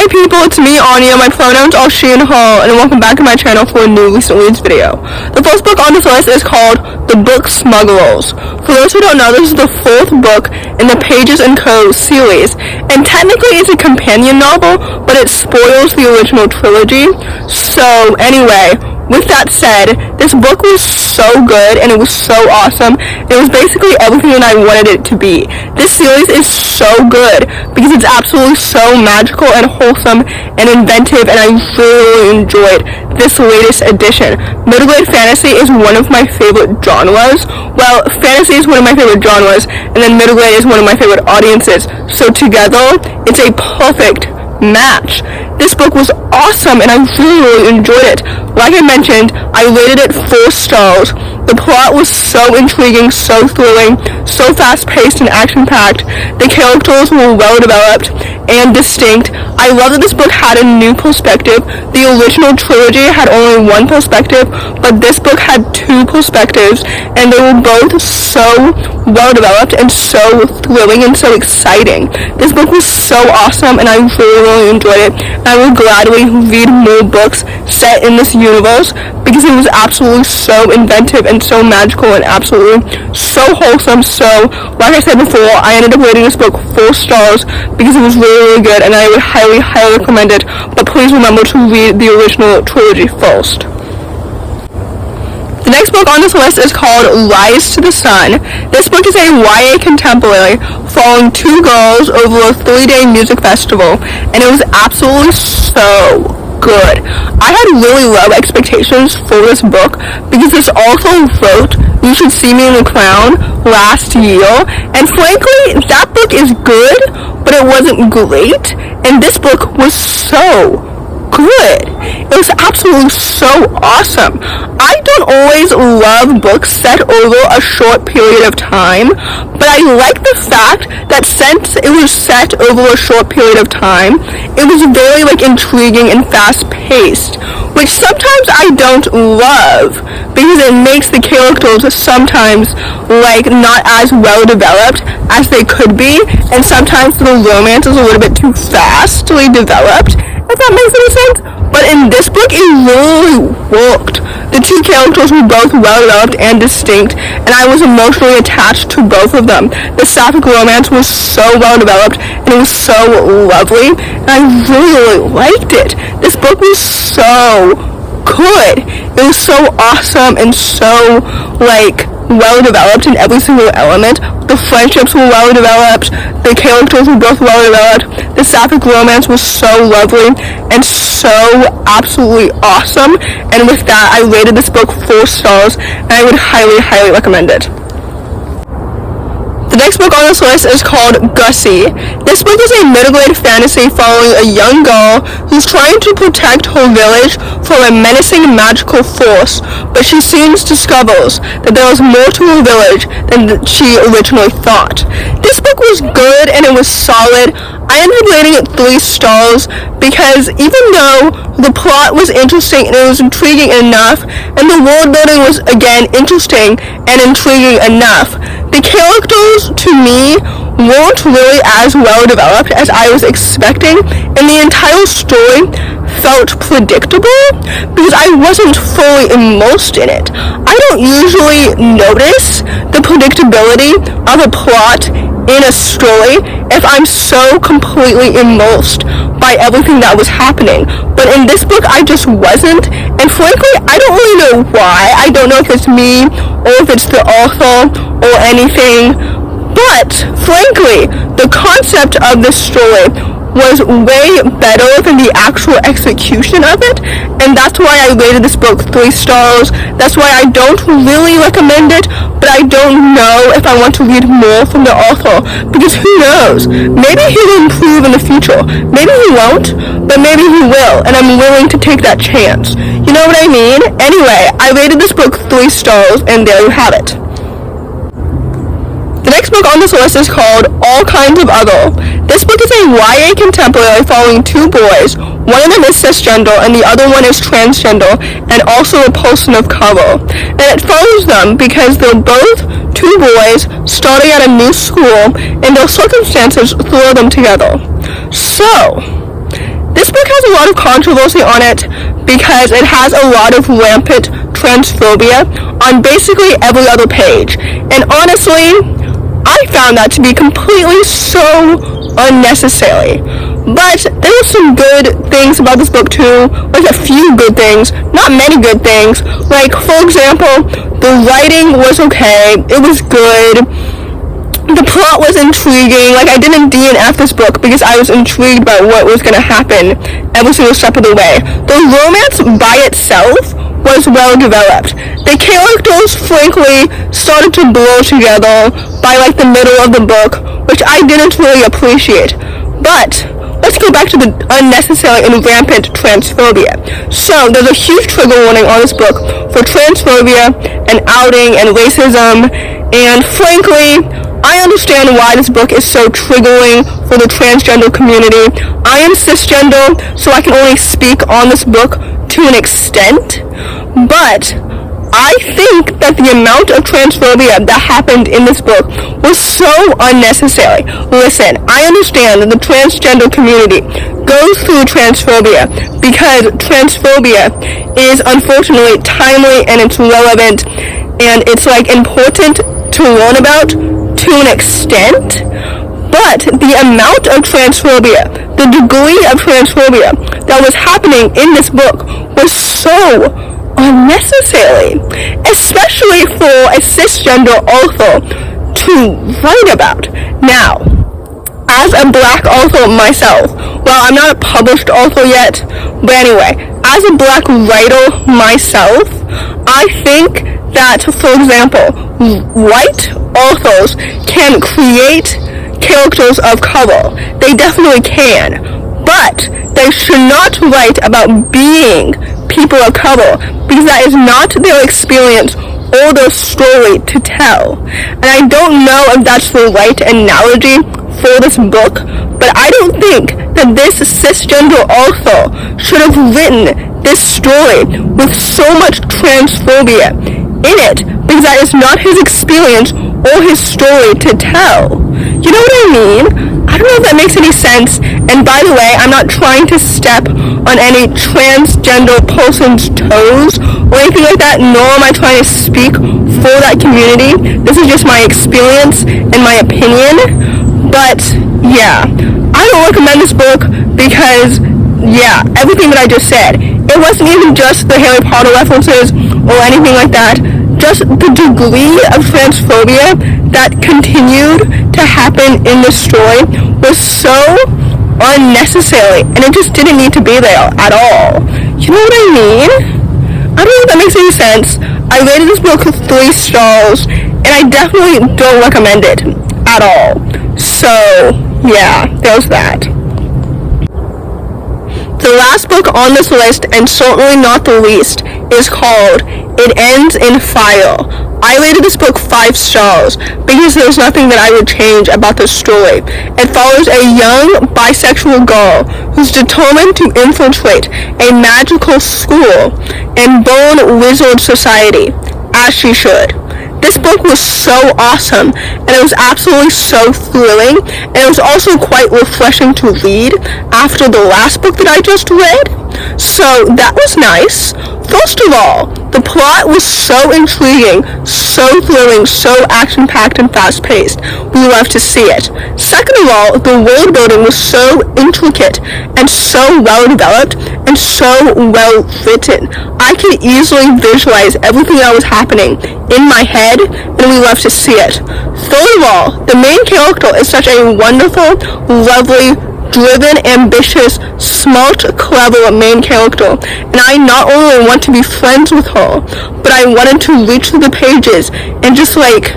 Hi people, it's me, Anja. My pronouns are she and her, and welcome back to my channel for a new recent reads video. The first book on this list is called the book Smugglers. For those who don't know, this is the fourth book in the Pages and Co. series, and technically it's a companion novel, but it spoils the original trilogy. So anyway, with that said, this book was so good and it was so awesome. It was basically everything that I wanted it to be. This series is so good because it's absolutely so magical and wholesome and inventive, and I really enjoyed this latest edition. Middle grade fantasy is one of my favorite genres. Well, fantasy is one of my favorite genres, and then middle grade is one of my favorite audiences. So together, it's a perfect match. This book was awesome and I really enjoyed it. Like I mentioned, I rated it 4 stars. The plot was so intriguing, so thrilling, so fast-paced and action-packed. The characters were well-developed and distinct. I love that this book had a new perspective. The original trilogy had only one perspective, but this book had 2 perspectives, and they were both so well-developed and so thrilling and so exciting. This book was so awesome and I really enjoyed it. And I would gladly read more books set in this universe because it was absolutely so inventive and so magical and absolutely so wholesome. So, like I said before, I ended up rating this book 4 stars because it was really good and I would highly recommend it. But please remember to read the original trilogy first. The next book on this list is called Rise to the Sun. This book is a YA contemporary following 2 girls over a 3-day music festival, and it was absolutely so good. I had really low expectations for this book because this author wrote You Should See Me in the Crown last year, and frankly, that book is good, but it wasn't great, and this book was so good. It was absolutely so awesome. I don't always love books set over a short period of time, but I like the fact that since it was set over a short period of time, it was very intriguing and fast-paced, which sometimes I don't love because it makes the characters sometimes not as well developed as they could be, and sometimes the romance is a little bit too fastly developed, if that makes any sense. But in this book, it really worked. The 2 characters were both well-developed and distinct, and I was emotionally attached to both of them. The sapphic romance was so well-developed, and it was so lovely, and I really liked it. This book was so good. It was so awesome and so, well-developed in every single element. The friendships were well-developed. The characters were both well-developed. The sapphic romance was so lovely and so absolutely awesome. And with that, I rated this book 4 stars, and I would highly recommend it. The next book on this list is called Gussie. This book is a middle grade fantasy following a young girl who's trying to protect her village from a menacing magical force, but she soon discovers that there is more to her village than she originally thought. This book was good and it was solid. I ended up rating it 3 stars because even though the plot was interesting and it was intriguing enough, and the world building was again interesting and intriguing enough, the characters to me weren't really as well developed as I was expecting, and the entire story felt predictable because I wasn't fully immersed in it. I don't usually notice the predictability of a plot in a story if I'm so completely immersed by everything that was happening. But in this book, I just wasn't, and frankly, I don't really know why. I don't know if it's me or if it's the author or anything, but frankly, the concept of this story was way better than the actual execution of it, and that's why I rated this book 3 stars. That's why I don't really recommend it, but I don't know if I want to read more from the author, because who knows, maybe he will improve in the future. Maybe he won't, but maybe he will, and I'm willing to take that chance. You know what I mean? Anyway, I rated this book 3 stars, and there you have it. The next book on this list is called All Kinds of Other. This book is a YA contemporary following 2 boys. One of them is cisgender and the other one is transgender and also a person of color. And it follows them because they're both 2 boys starting at a new school and their circumstances throw them together. So, this book has a lot of controversy on it because it has a lot of rampant transphobia on basically every other page. And honestly, I found that to be completely so unnecessary. But there were some good things about this book too, like a few good things, not many good things. Like, for example, the writing was okay, it was good, the plot was intriguing. Like, I didn't DNF this book because I was intrigued by what was going to happen every single step of the way. The romance by itself was well developed. The characters, frankly, started to blur together by like the middle of the book, which I didn't really appreciate. But let's go back to the unnecessary and rampant transphobia. So, there's a huge trigger warning on this book for transphobia and outing and racism, and frankly, I understand why this book is so triggering for the transgender community. I am cisgender, so I can only speak on this book to an extent, but I think that the amount of transphobia that happened in this book was so unnecessary. Listen, I understand that the transgender community goes through transphobia because transphobia is unfortunately timely and it's relevant and it's like important to learn about to an extent. But the amount of transphobia, the degree of transphobia that was happening in this book was so unnecessary, especially for a cisgender author to write about. Now, as a black author myself, well, I'm not a published author yet, but anyway, as a black writer myself, I think that, for example, white authors can create characters of color. They definitely can, but they should not write about being people of color because that is not their experience or their story to tell. And I don't know if that's the right analogy for this book, but I don't think that this cisgender author should have written this story with so much transphobia in it because that is not his experience or his story to tell. You know what I mean? I don't know if that makes any sense. And by the way, I'm not trying to step on any transgender person's toes or anything like that, nor am I trying to speak for that community. This is just my experience and my opinion. But yeah, I don't recommend this book because yeah, everything that I just said. It wasn't even just the Harry Potter references or anything like that. Just the degree of transphobia that continued to happen in the story was so unnecessary, and it just didn't need to be there at all. You know what I mean? I don't know if that makes any sense. I rated this book 3 stars, and I definitely don't recommend it at all. So, yeah, there's that. The last book on this list, and certainly not the least, is called It Ends in Fire. I rated this book 5 stars because there's nothing that I would change about the story. It follows a young bisexual girl who's determined to infiltrate a magical school and burn wizard society, as she should. This book was so awesome, and it was absolutely so thrilling, and it was also quite refreshing to read after the last book that I just read. So that was nice. First of all, the plot was so intriguing, so thrilling, so action-packed and fast-paced. We loved to see it. Second of all, the world building was so intricate and so well-developed and so well-written. I could easily visualize everything that was happening in my head, and we loved to see it. Third of all, the main character is such a wonderful, lovely, driven, ambitious, smart, clever main character, and I not only want to be friends with her, but I wanted to reach through the pages and just like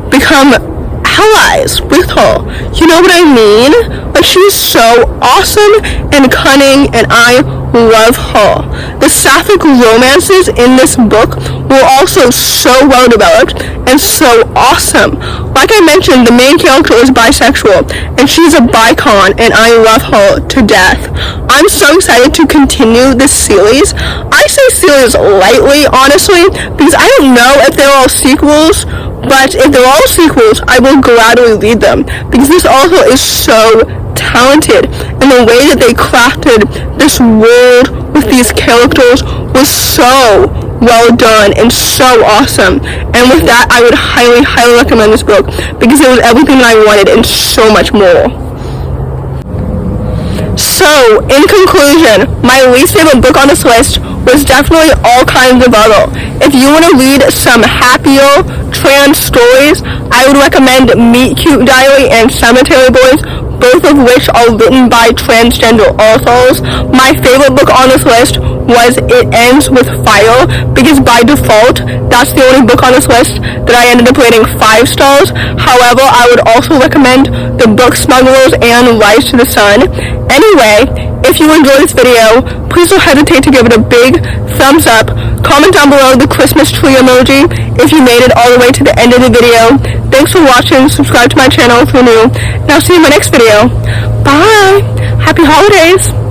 become allies with her. You know what I mean? Like, she's so awesome and cunning, and I love her. The sapphic romances in this book were also so well developed and so awesome. Like I mentioned, the main character is bisexual, and she's a bicon, and I love her to death. I'm so excited to continue this series. I say series lightly, honestly, because I don't know if there are sequels, but if there are sequels, I will gladly read them, because this author is so talented, and the way that they crafted this world with these characters was so well done and so awesome. And with that, I would highly, highly recommend this book because it was everything that I wanted and so much more. So, in conclusion, my least favorite book on this list was definitely All Kinds of Other. If you want to read some happier trans stories, I would recommend Meet Cute Diary and Cemetery Boys, both of which are written by transgender authors. My favorite book on this list was It Ends with Fire, because by default, that's the only book on this list that I ended up rating 5 stars. However, I would also recommend the book Smugglers and Rise to the Sun. Anyway, if you enjoyed this video, please don't hesitate to give it a big thumbs up. Comment down below the Christmas tree emoji if you made it all the way to the end of the video. Thanks for watching. Subscribe to my channel if you're new. And I'll see you in my next video. Bye! Happy holidays!